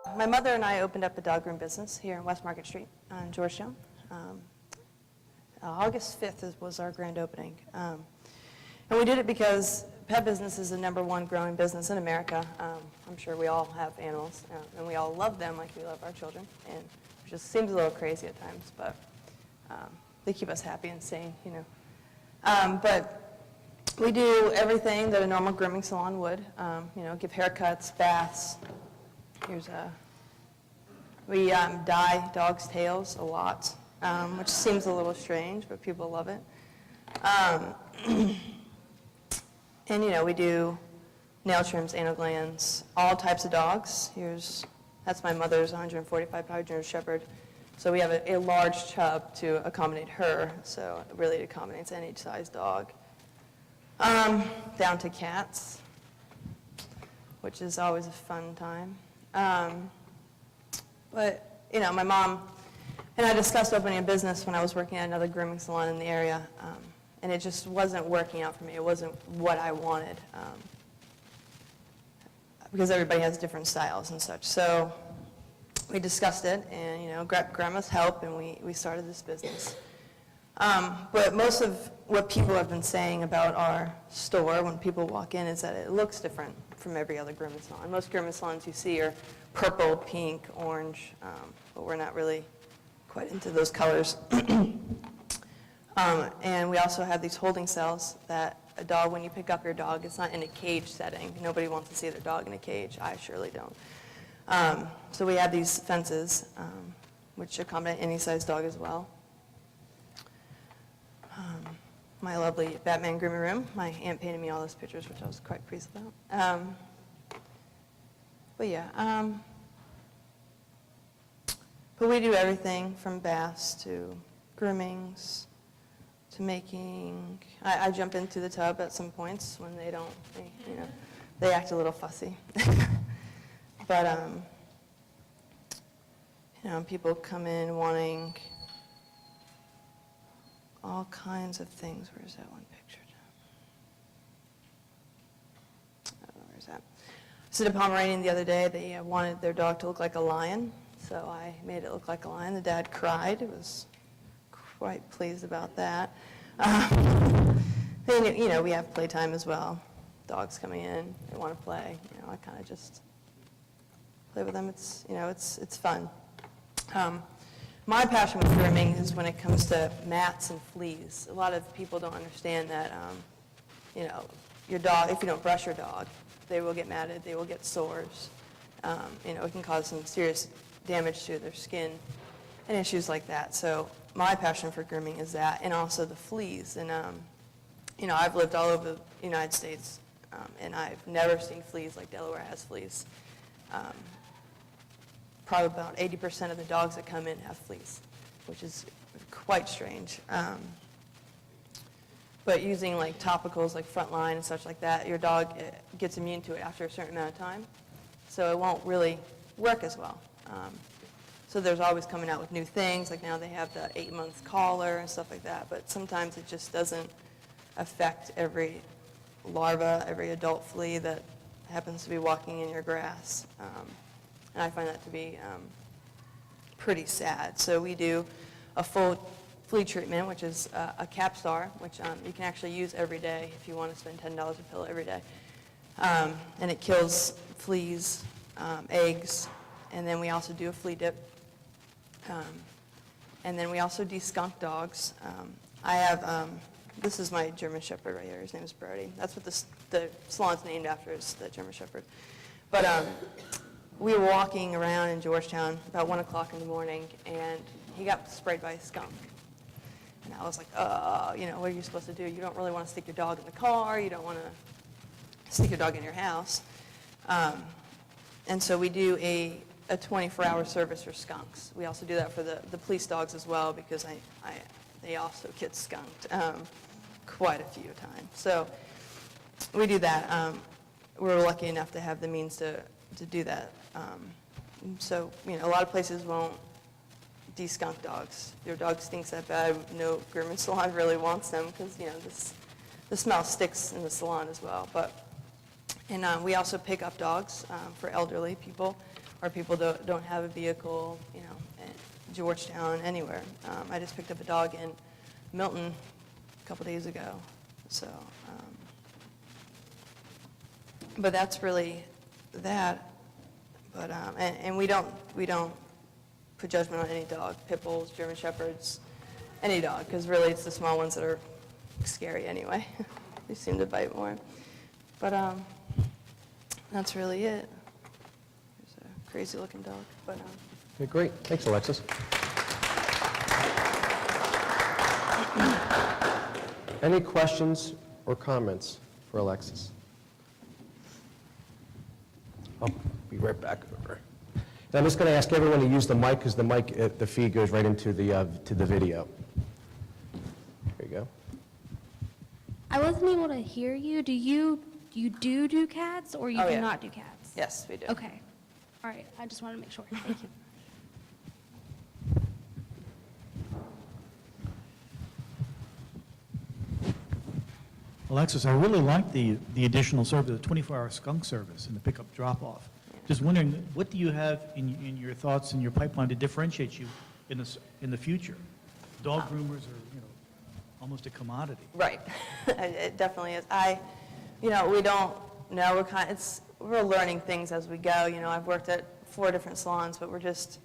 My mother and I opened up a dog groom business here in West Market Street in Georgetown. August 5th was our grand opening. And we did it because pet business is the #1 growing business in America. I'm sure we all have animals, and we all love them like we love our children. And it just seems a little crazy at times, but they keep us happy and sane, you know. But we do everything that a normal grooming salon would. You know, give haircuts, baths. We dye dogs' tails a lot, which seems a little strange, but people love it. And, you know, we do nail trims, anal glands, all types of dogs. That's my mother's 145-pound German Shepherd. So we have a large tub to accommodate her, so it really accommodates any size dog. Down to cats, which is always a fun time. But, you know, my mom and I discussed opening a business when I was working at another grooming salon in the area, and it just wasn't working out for me. It wasn't what I wanted, because everybody has different styles and such. So we discussed it and, you know, Grandma's help, and we started this business. But most of what people have been saying about our store when people walk in is that it looks different from every other grooming salon. Most grooming salons you see are purple, pink, orange, but we're not really quite into those colors. And we also have these holding cells that a dog, when you pick up your dog, it's not in a cage setting. Nobody wants to see their dog in a cage. I surely don't. So we have these fences, which accommodate any size dog as well. My lovely Batman grooming room. My aunt painted me all those pictures, which I was quite pleased about. But yeah, but we do everything from baths to groomings to making. I jump into the tub at some points when they act a little fussy. But you know, people come in wanting all kinds of things. Where's that one picture? Oh, where's that? I said to Pomeranian the other day, they wanted their dog to look like a lion, so I made it look like a lion. The dad cried. It was quite pleased about that. Then, you know, we have playtime as well. Dogs coming in, they want to play. You know, I kind of just play with them. It's, you know, it's fun. My passion with grooming is when it comes to mats and fleas. A lot of people don't understand that, you know, your dog, if you don't brush your dog, they will get matted, they will get sores. You know, it can cause some serious damage to their skin and issues like that. So my passion for grooming is that, and also the fleas. And, you know, I've lived all over the United States, and I've never seen fleas like Delaware has fleas. Probably about 80% of the dogs that come in have fleas, which is quite strange. But using like topicals like Frontline and such like that, your dog gets immune to it after a certain amount of time, so it won't really work as well. So there's always coming out with new things, like now they have the 8-month collar and stuff like that, but sometimes it just doesn't affect every larva, every adult flea that happens to be walking in your grass. And I find that to be pretty sad. So we do a full flea treatment, which is a Capstar, which you can actually use every day if you want to spend $10 a pill every day. And it kills fleas, eggs, and then we also do a flea dip. And then we also de-skunk dogs. I have, this is my German Shepherd right here. His name is Brody. That's what the salon's named after, is the German Shepherd. But we were walking around in Georgetown about 1 o'clock in the morning, and he got sprayed by a skunk. And I was like, you know, what are you supposed to do? You don't really want to stick your dog in the car. You don't want to stick your dog in your house. And so we do a 24-hour service for skunks. We also do that for the police dogs as well, because they also get skunked quite a few times. So we do that. We're lucky enough to have the means to do that. So, you know, a lot of places won't de-skunk dogs. If your dog stinks that bad, no grooming salon really wants them, because, you know, the smell sticks in the salon as well. And we also pick up dogs for elderly people or people don't have a vehicle, you know, in Georgetown, anywhere. I just picked up a dog in Milton a couple days ago, so, but that's really that. But, and we don't put judgment on any dog, pit bulls, German shepherds, any dog, because really it's the small ones that are scary anyway. They seem to bite more. But that's really it. There's a crazy looking dog. But Okay, great. Thanks, Alexis. Any questions or comments for Alexis? I'll be right back over. And I'm just going to ask everyone to use the mic because the mic, the feed goes right into the to the video. There you go. I wasn't able to hear you. Do you do cats or you Oh, do yeah. not do cats? yes, we do. Okay. All right. I just wanted to make sure. Thank you. Alexis, I really like the additional service, the 24-hour skunk service and the pickup drop-off. Just wondering, what do you have in your thoughts and your pipeline to differentiate you in the future? Dog groomers are, you know, almost a commodity. Right. It definitely is. We don't know. We're learning things as we go. You know, I've worked at 4 different salons, but we're just,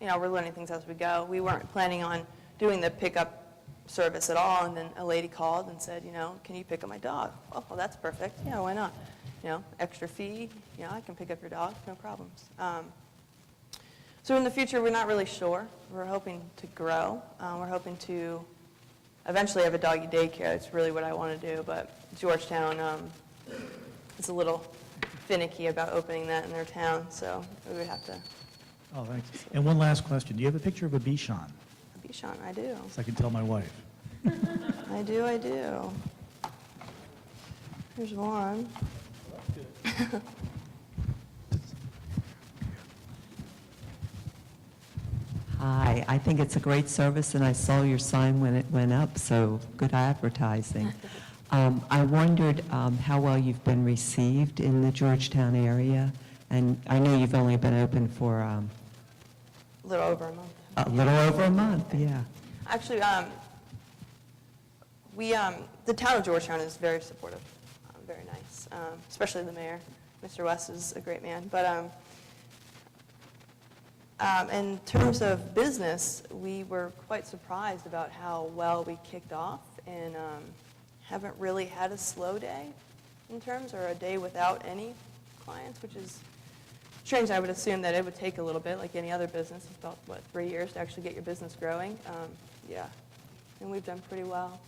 we're learning things as we go. We weren't planning on doing the pickup service at all, and then a lady called and said, can you pick up my dog? Oh, well, that's perfect. Yeah, why not? Extra fee, I can pick up your dog, no problems. So in the future, we're not really sure. We're hoping to grow. We're hoping to eventually have a doggy daycare. That's really what I want to do, but Georgetown is a little finicky about opening that in their town, so we would have to. Oh, thanks. And one last question. Do you have a picture of a Bichon? Bichon, I do. So I can tell my wife. I do. Here's one. Hi, I think it's a great service, and I saw your sign when it went up, so good advertising. I wondered how well you've been received in the Georgetown area, and I know you've only been open for A little over a month. a little over a month, yeah. Actually, the town of Georgetown is very supportive, very nice, especially the mayor. Mr. West is a great man. But in terms of business, we were quite surprised about how well we kicked off, and haven't really had a slow day in terms, or a day without any clients, which is strange. I would assume that it would take a little bit, like any other business. It's about, 3 years to actually get your business growing. Yeah, and we've done pretty well.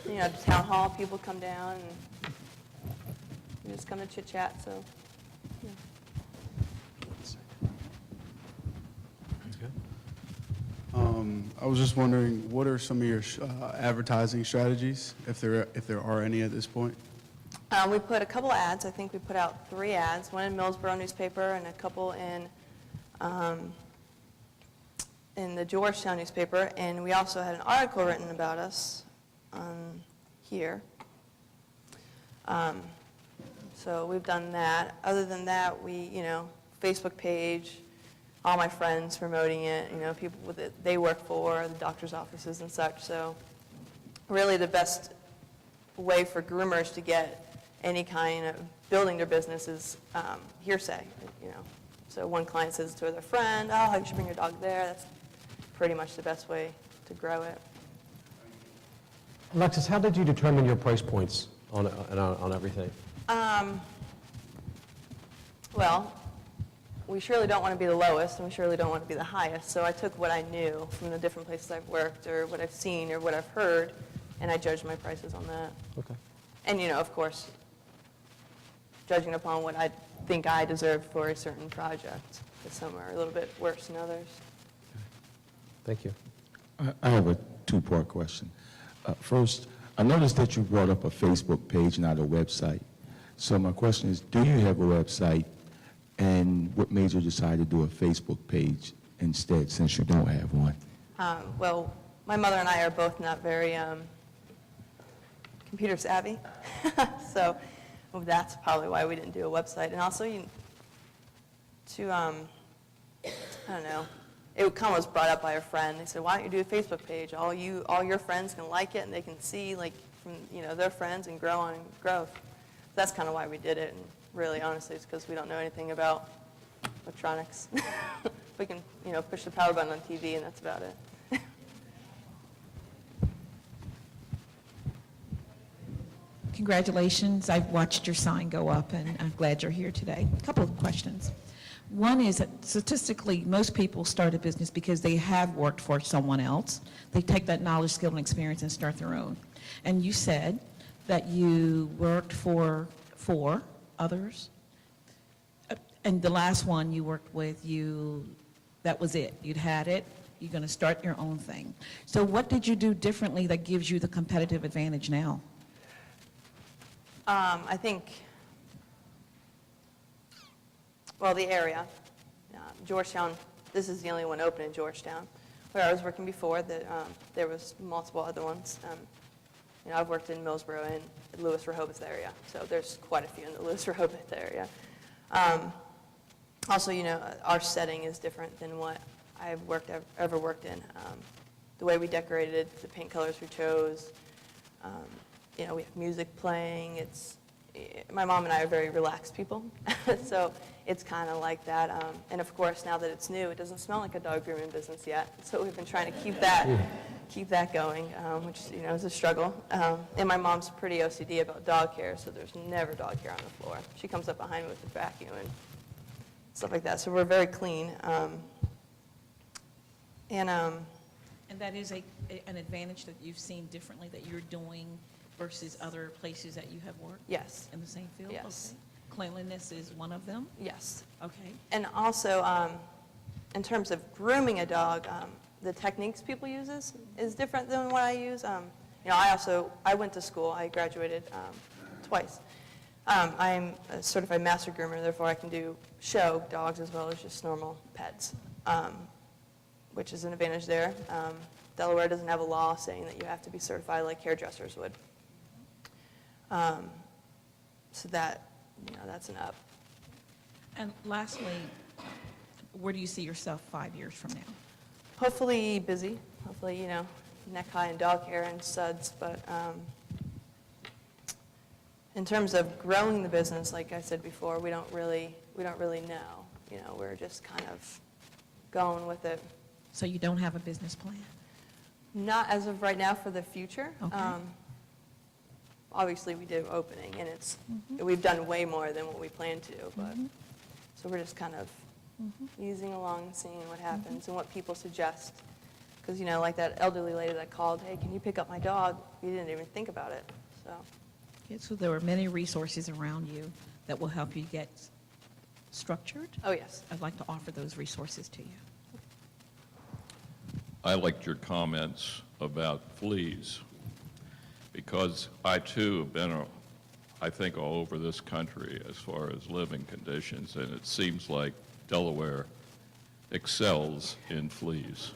The town hall, people come down, and we just come to chit-chat, so, yeah. I was just wondering, what are some of your advertising strategies, if there are any at this point? We put a couple ads. I think we put out 3 ads, one in Millsboro newspaper and a couple in the Georgetown newspaper, and we also had an article written about us here. So we've done that. Other than that, we, Facebook page, all my friends promoting it, people they work for, the doctor's offices and such. So really the best way for groomers to get any kind of building their business is hearsay, So one client says to their friend, oh, you should bring your dog there. That's pretty much the best way to grow it. Alexis, how did you determine your price points on everything? Well, we surely don't want to be the lowest, and we surely don't want to be the highest. So I took what I knew from the different places I've worked, or what I've seen, or what I've heard, and I judged my prices on that. Okay. And, of course, judging upon what I think I deserve for a certain project, because some are a little bit worse than others. Thank you. I have a 2-part question. First, I noticed that you brought up a Facebook page, not a website. So my question is, do you have a website, and what made you decide to do a Facebook page instead, since you don't have one? Well, my mother and I are both not very computer savvy, so that's probably why we didn't do a website. And also, to, I don't know, it kind of was brought up by a friend. They said, why don't you do a Facebook page? All your friends can like it, and they can see, like, from, their friends and grow on growth. That's kind of why we did it, and really, honestly, it's because we don't know anything about electronics. We can, push the power button on TV, and that's about it. Congratulations. I've watched your sign go up, and I'm glad you're here today. A couple of questions. One is that statistically, most people start a business because they have worked for someone else. They take that knowledge, skill, and experience and start their own. And you said that you worked for 4 others. And the last one you worked with, that was it. You'd had it. You're going to start your own thing. So what did you do differently that gives you the competitive advantage now? I think, well, the area, Georgetown, this is the only one open in Georgetown. Where I was working before, there was multiple other ones. I've worked in Millsboro and Lewis Rehoboth area, so there's quite a few in the Lewis Rehoboth area. Also, our setting is different than what I've ever worked in. The way we decorated, the paint colors we chose, we have music playing. My mom and I are very relaxed people, so it's kind of like that. And of course, now that it's new, it doesn't smell like a dog grooming business yet. So we've been trying to keep that going, which is a struggle. And my mom's pretty OCD about dog hair, so there's never dog hair on the floor. She comes up behind me with the vacuum and stuff like that. So we're very clean. And that is an advantage that you've seen differently that you're doing versus other places that you have worked? Yes. In the same field? Yes. Okay. Cleanliness is one of them? Yes. Okay. And also, in terms of grooming a dog, the techniques people use is different than what I use. I went to school. I graduated twice. I'm a certified master groomer, therefore I can do show dogs as well as just normal pets, which is an advantage there. Delaware doesn't have a law saying that you have to be certified like hairdressers would. So that's an up. And lastly, where do you see yourself 5 years from now? Hopefully busy. Hopefully, neck high and dog hair and studs. But in terms of growing the business, like I said before, we don't really know. We're just kind of going with it. So you don't have a business plan? Not as of right now for the future. Okay. Obviously, we did opening, and we've done way more than what we planned to. But so we're just kind of easing along, and seeing what happens and what people suggest. Because like that elderly lady that called, hey, can you pick up my dog? We didn't even think about it. So. Okay, so there are many resources around you that will help you get structured. Oh yes. I'd like to offer those resources to you. I liked your comments about fleas, because I too have been, I think, all over this country as far as living conditions, and it seems like Delaware excels in fleas.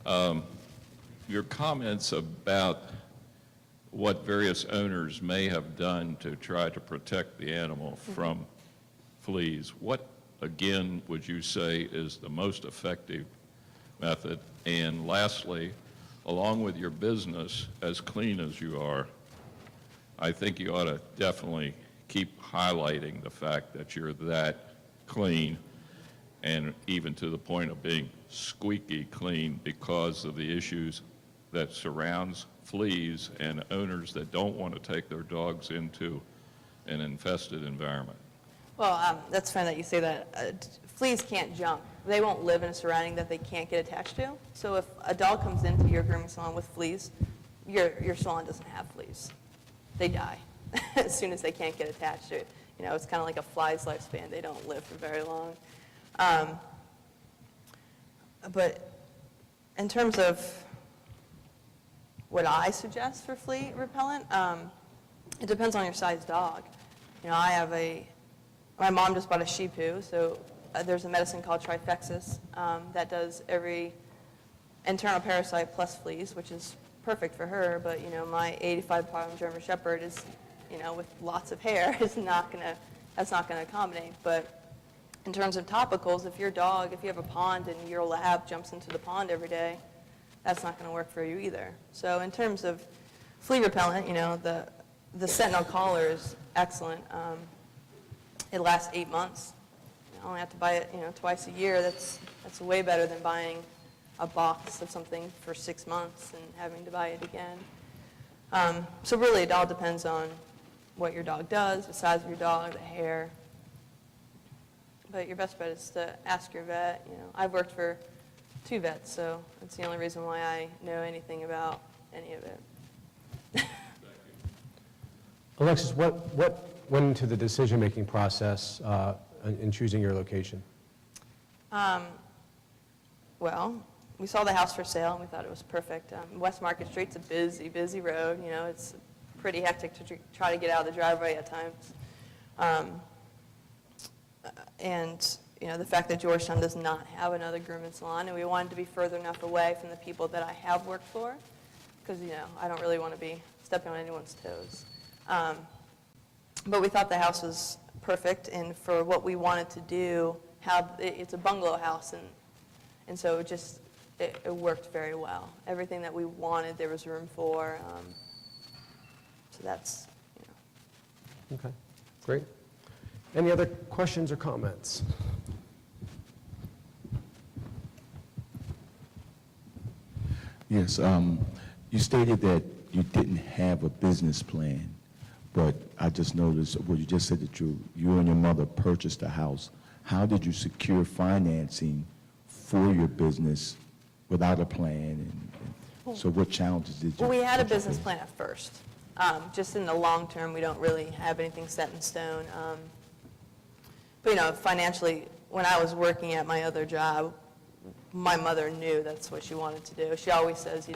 Your comments about what various owners may have done to try to protect the animal from fleas, what, again, would you say is the most effective method? And lastly, along with your business, as clean as you are, I think you ought to definitely keep highlighting the fact that you're that clean, and even to the point of being squeaky clean because of the issues that surrounds fleas and owners that don't want to take their dogs into an infested environment. Well, that's fine that you say that. Fleas can't jump. They won't live in a surrounding that they can't get attached to. So if a dog comes into your grooming salon with fleas, your salon doesn't have fleas. They die as soon as they can't get attached to it. It's kind of like a fly's lifespan. They don't live for very long. But in terms of what I suggest for flea repellent, it depends on your size dog. My mom just bought a Shih Tzu, so there's a medicine called Trifexis that does every internal parasite plus fleas, which is perfect for her. But my 85-pound German Shepherd is, with lots of hair, that's not going to accommodate. But In terms of topicals, if you have a pond and your lab jumps into the pond every day, that's not going to work for you either. So in terms of flea repellent, the Sentinel collar is excellent. It lasts 8 months. You only have to buy it, twice a year. That's way better than buying a box of something for 6 months and having to buy it again. So really, it all depends on what your dog does, the size of your dog, the hair. But your best bet is to ask your vet. I've worked for 2 vets, so that's the only reason why I know anything about any of it. Alexis, what went into the decision-making process in choosing your location? Well, we saw the house for sale, and we thought it was perfect. West Market Street's a busy, busy road. It's pretty hectic to try to get out of the driveway at times. And the fact that Georgetown does not have another grooming salon, and we wanted to be further enough away from the people that I have worked for, because, I don't really want to be stepping on anyone's toes. But we thought the house was perfect, and for what we wanted to do, it's a bungalow house, and so it worked very well. Everything that we wanted, there was room for. So that's, Okay, great. Any other questions or comments? Yes, you stated that you didn't have a business plan, but I just noticed, well, you just said that you and your mother purchased a house. How did you secure financing for your business without a plan? And so what challenges did you? well, we had a did you business face? plan at first. Just in the long term, we don't really have anything set in stone. But, financially, when I was working at my other job, my mother knew that's what she wanted to do. She always says,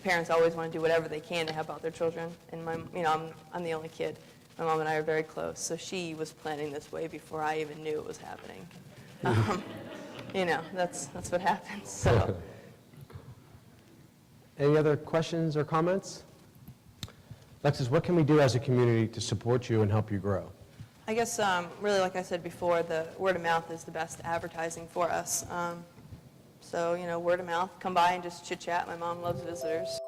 parents always want to do whatever they can to help out their children. And I'm the only kid. My mom and I are very close, so she was planning this way before I even knew it was happening. That's what happens. So, Any other questions or comments? Alexis, what can we do as a community to support you and help you grow? I guess, really, like I said before, the word of mouth is the best advertising for us. So, word of mouth, come by and just chit chat. My mom loves visitors.